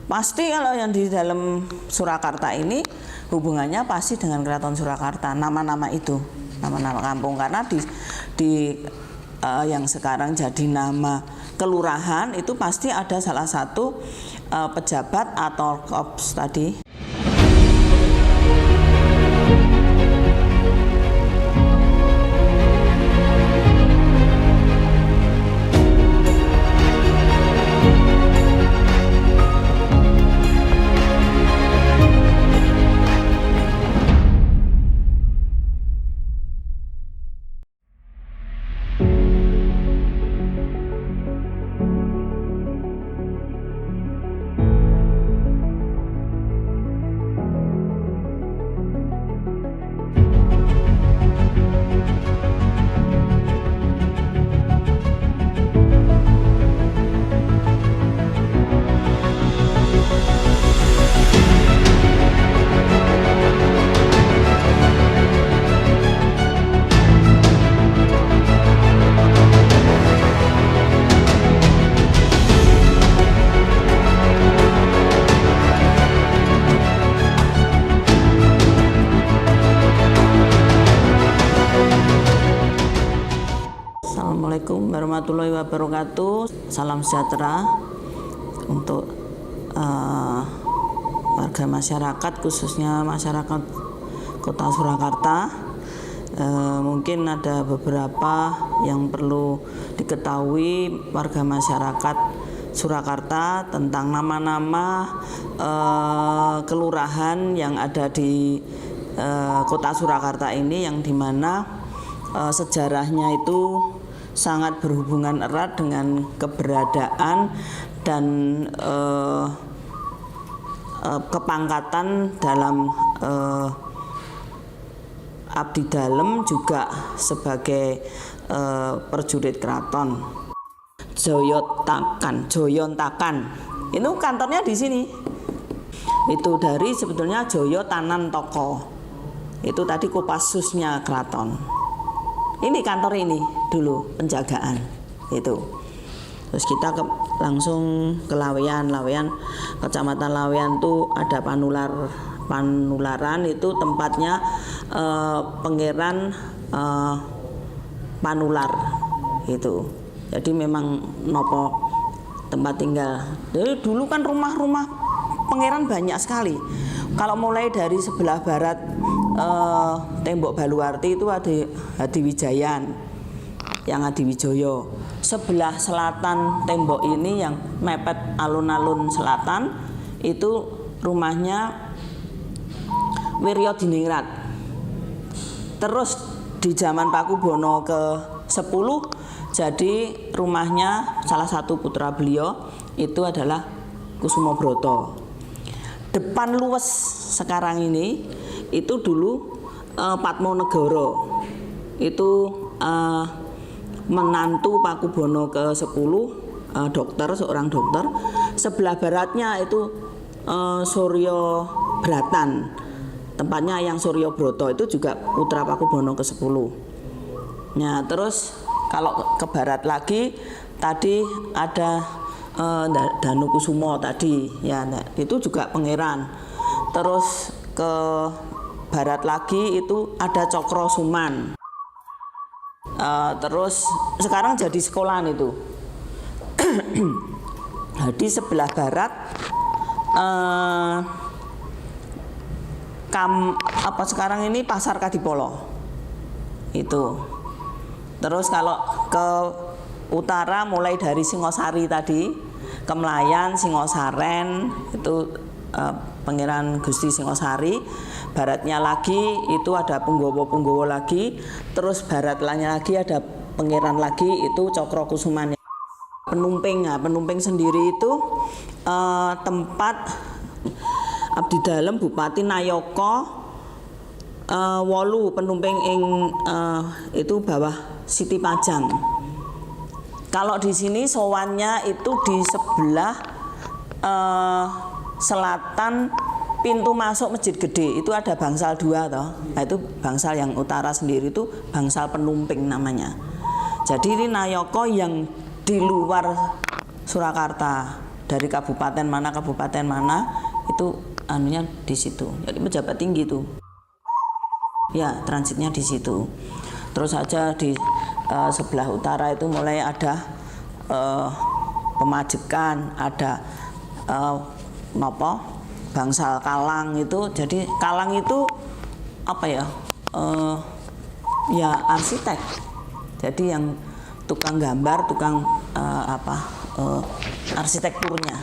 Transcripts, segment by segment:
Pasti kalau yang di dalam Surakarta ini hubungannya pasti dengan Keraton Surakarta, nama-nama itu, nama-nama kampung, karena di yang sekarang jadi nama kelurahan itu pasti ada salah satu pejabat atau korps tadi. Assalamualaikum warahmatullahi wabarakatuh. Salam sejahtera untuk warga masyarakat, khususnya masyarakat Kota Surakarta. Mungkin ada beberapa yang perlu diketahui warga masyarakat Surakarta tentang nama-nama kelurahan yang ada di Kota Surakarta ini, yang dimana sejarahnya itu sangat berhubungan erat dengan keberadaan dan kepangkatan dalam abdi dalem, juga sebagai prajurit keraton. Joyontakan itu kantornya di sini. Itu dari sebetulnya Joyo Tanan Toko. Itu tadi Kopassusnya keraton. Ini kantor ini dulu penjagaan itu. Terus kita langsung ke Laweyan. Kecamatan Laweyan itu ada Panularan, itu tempatnya Pangeran Panular itu. Jadi memang nopo tempat tinggal. Jadi dulu kan rumah-rumah pangeran banyak sekali. Kalau mulai dari sebelah barat tembok Baluarti itu ada Hadiwijayan, yang Hadiwijoyo. Sebelah selatan tembok ini yang mepet alun-alun selatan itu rumahnya Wiryodiningrat. Terus di zaman Pakubono ke-10 jadi rumahnya salah satu putra beliau itu adalah Kusumobroto. Depan luwes sekarang ini itu dulu Patmonegoro, itu menantu Pakubono ke-10, seorang dokter. Sebelah baratnya itu Suryo Bratan, tempatnya yang Suryo Broto, itu juga putra Pakubono ke-10. Nah, terus kalau ke barat lagi tadi ada Danukusumo tadi, ya, itu juga pangeran. Terus ke barat lagi itu ada Cokrosuman. Terus sekarang jadi sekolahan itu. Di sebelah barat sekarang ini Pasar Kadipolo itu. Terus kalau ke utara mulai dari Singosari tadi ke Melayan, Singosaren itu Pangeran Gusti Singosari. Baratnya lagi itu ada Punggowo lagi. Terus baratnya lagi ada pangeran lagi, itu Cokrokusuman. Penumping sendiri itu tempat abdi dalem Bupati Nayaka Wolu penumping itu bawah Siti Pajang. Kalau di sini sowannya itu di sebelah selatan pintu masuk Masjid Gede, itu ada bangsal 2 toh. Nah, itu bangsal yang utara sendiri itu bangsal penumping namanya. Jadi ini Nayaka yang di luar Surakarta. dari kabupaten mana itu anunya di situ. Jadi pejabat tinggi tuh. Ya, transitnya di situ. Terus aja di sebelah utara itu mulai ada Pemajekan, ada Bangsal Kalang itu. Jadi Kalang itu apa ya? Ya arsitek. Jadi yang tukang gambar, tukang arsitekturnya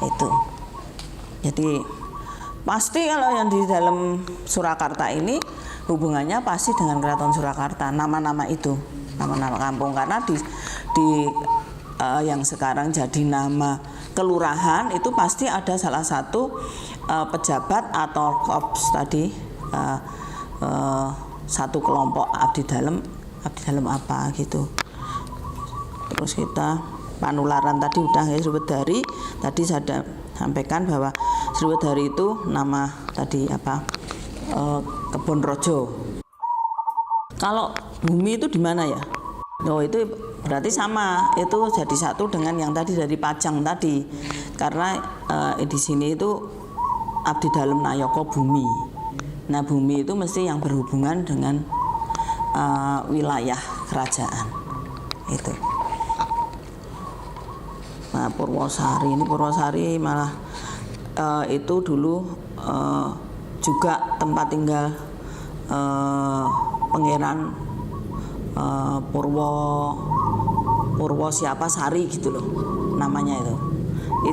itu. Jadi pasti kalau yang di dalam Surakarta ini hubungannya pasti dengan Keraton Surakarta, nama-nama itu, nama-nama kampung, karena di yang sekarang jadi nama kelurahan itu pasti ada salah satu pejabat atau korps tadi, satu kelompok abdi dalam apa gitu. Terus kita Panularan tadi udah ya, Sriwedari tadi saya sampaikan bahwa Sriwedari itu nama tadi Kebon Rojo. Kalau bumi itu di mana ya? Oh, itu berarti sama, itu jadi satu dengan yang tadi dari Pajang tadi, karena di sini itu abdi dalam Nayaka bumi. Nah, bumi itu mesti yang berhubungan dengan wilayah kerajaan itu. Nah, Purwosari malah itu dulu juga tempat tinggal Pangeran Purwo siapa Sari gitu loh namanya itu.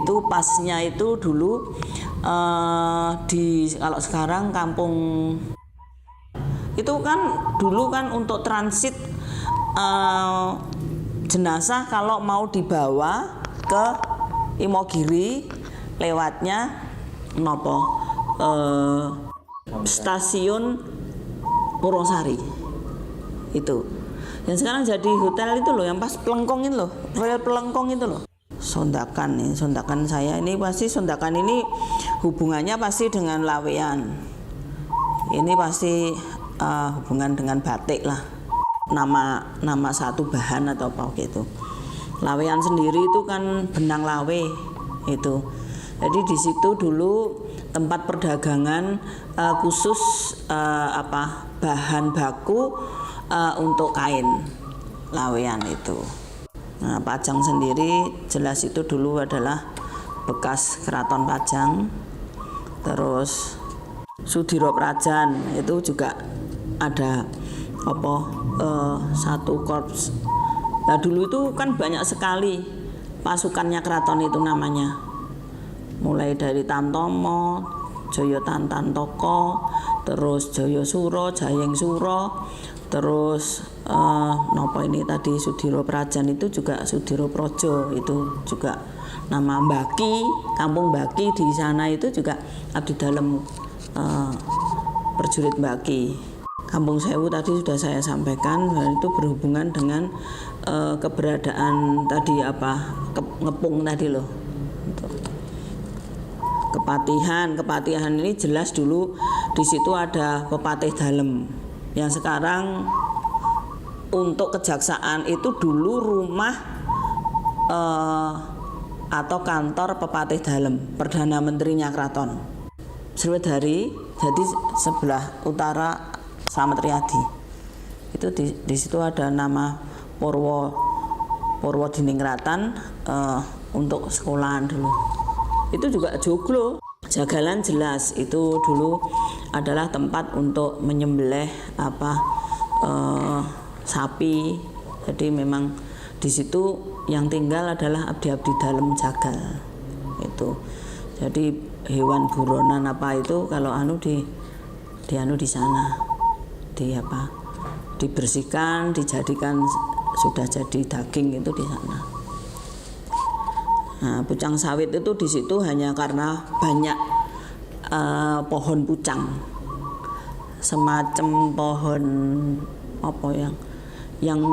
Itu pasnya itu dulu kalau sekarang kampung itu kan dulu kan untuk transit jenazah kalau mau dibawa ke Imogiri lewatnya stasiun Purwosari itu. Yang sekarang jadi hotel itu loh, yang pas Pelengkong itu loh, Royal Pelengkong itu loh. Sondakan saya ini pasti Sondakan ini hubungannya pasti dengan Laweyan. Ini pasti hubungan dengan batik lah. Nama satu bahan atau apa gitu. Laweyan sendiri itu kan benang lawe itu. Jadi di situ dulu tempat perdagangan khusus bahan baku untuk kain laweyan itu. Nah, Pajang sendiri jelas itu dulu adalah bekas Keraton Pajang. Terus Sudiro Prajan itu juga ada satu korps. Nah, dulu itu kan banyak sekali pasukannya keraton itu namanya. Mulai dari Tamtomo, Jaya Tantantoko, terus Jaya Suro, Jayeng Suro, terus ini tadi Sudiro Prajan itu juga Sudiro Projo, itu juga nama Mbaki, kampung Mbaki di sana itu juga abdi dalam prajurit Mbaki. Kampung Sewu tadi sudah saya sampaikan, itu berhubungan dengan keberadaan tadi ngepung tadi loh. Kepatihan ini jelas dulu di situ ada Pepatih Dalem. Yang sekarang untuk kejaksaan itu dulu rumah atau kantor Pepatih Dalem, Perdana Menterinya Keraton Sriwedari, jadi sebelah utara Slamet Riyadi. Itu di situ ada nama Purwo Diningkratan untuk sekolahan dulu. Itu juga joglo. Jagalan jelas itu dulu adalah tempat untuk menyembelih sapi. Jadi memang di situ yang tinggal adalah abdi-abdi dalam jagal. Itu. Jadi hewan buronan itu kalau di sana. Dibersihkan, dijadikan sudah jadi daging itu di sana. Nah, pucang sawit itu di situ hanya karena banyak pohon pucang, semacam pohon yang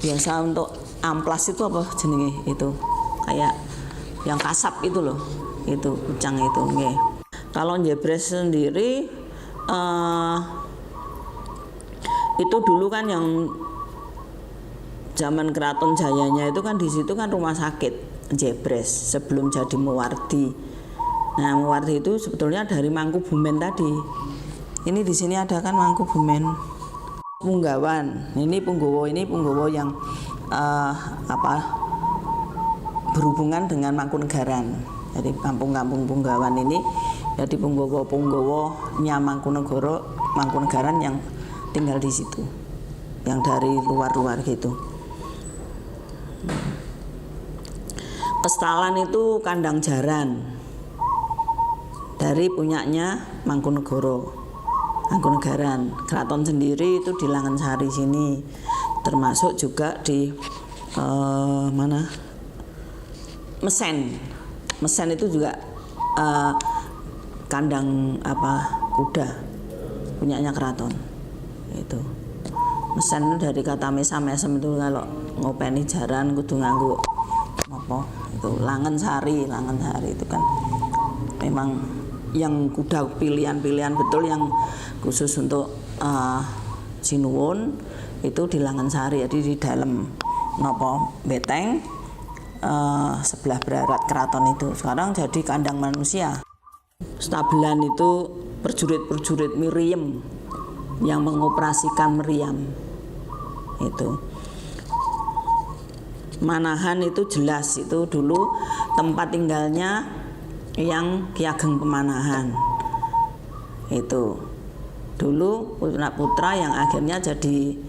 biasa untuk amplas itu jenenge itu kayak yang kasap itu loh, itu pucang itu nggih. Kalau Jebres sendiri itu dulu kan yang zaman Keraton Jayanya itu kan di situ kan rumah sakit. Jebres sebelum jadi Muwardi. Nah, Muwardi itu sebetulnya dari Mangkubumen tadi. Ini di sini ada kan Mangkubumen. Punggawan. Ini Punggowo yang berhubungan dengan Mangkunegaran. Jadi kampung-kampung Punggawan ini jadi Punggowo-Punggowonya Mangkunegaran yang tinggal di situ. Yang dari luar-luar gitu. Kestalan itu kandang jaran dari punyanya Mangkunegaran. Keraton sendiri itu di Langensari sini, termasuk juga di Mesen itu juga kandang kuda punyanya keraton itu. Mesen itu dari kata mesam itu kalau ngopeni jaran kudu nganggo apa itu Langensari itu kan memang yang kuda pilihan betul yang khusus untuk Sinuwun itu di Langensari, jadi di dalam beteng sebelah barat keraton itu. Sekarang jadi kandang manusia. Stabelan itu perjurit Miriam yang mengoperasikan meriam itu. Manahan itu jelas itu dulu tempat tinggalnya yang Ki Ageng Pemanahan itu dulu putra yang akhirnya jadi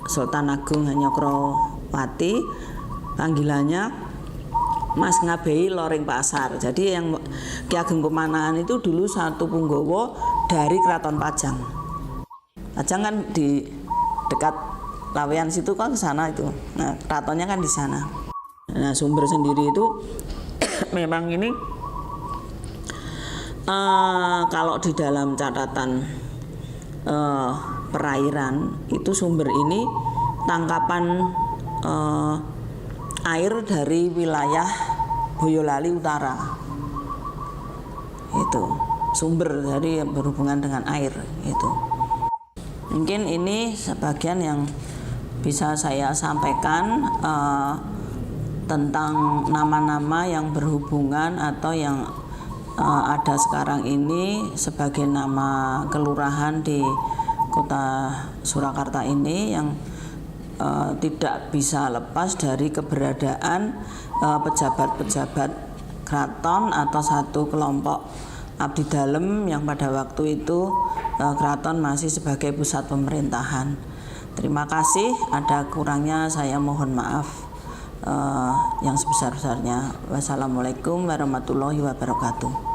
Sultan Agung Hanyokroowati, panggilannya Mas Ngabei Loring Pasar. Jadi yang Ki Ageng Pemanahan itu dulu satu punggawa dari Keraton Pajang. Pajang kan di dekat Laweyan situ kan ke sana itu. Nah, keratonnya kan di sana. Nah, sumber sendiri itu memang ini kalau di dalam catatan perairan itu sumber ini tangkapan air dari wilayah Boyolali Utara. Itu sumber dari berhubungan dengan air itu. Mungkin ini sebagian yang bisa saya sampaikan tentang nama-nama yang berhubungan atau yang ada sekarang ini sebagai nama kelurahan di Kota Surakarta ini yang tidak bisa lepas dari keberadaan pejabat-pejabat keraton atau satu kelompok abdi dalem yang pada waktu itu keraton masih sebagai pusat pemerintahan. Terima kasih, ada kurangnya saya mohon maaf yang sebesar-besarnya. Wassalamualaikum warahmatullahi wabarakatuh.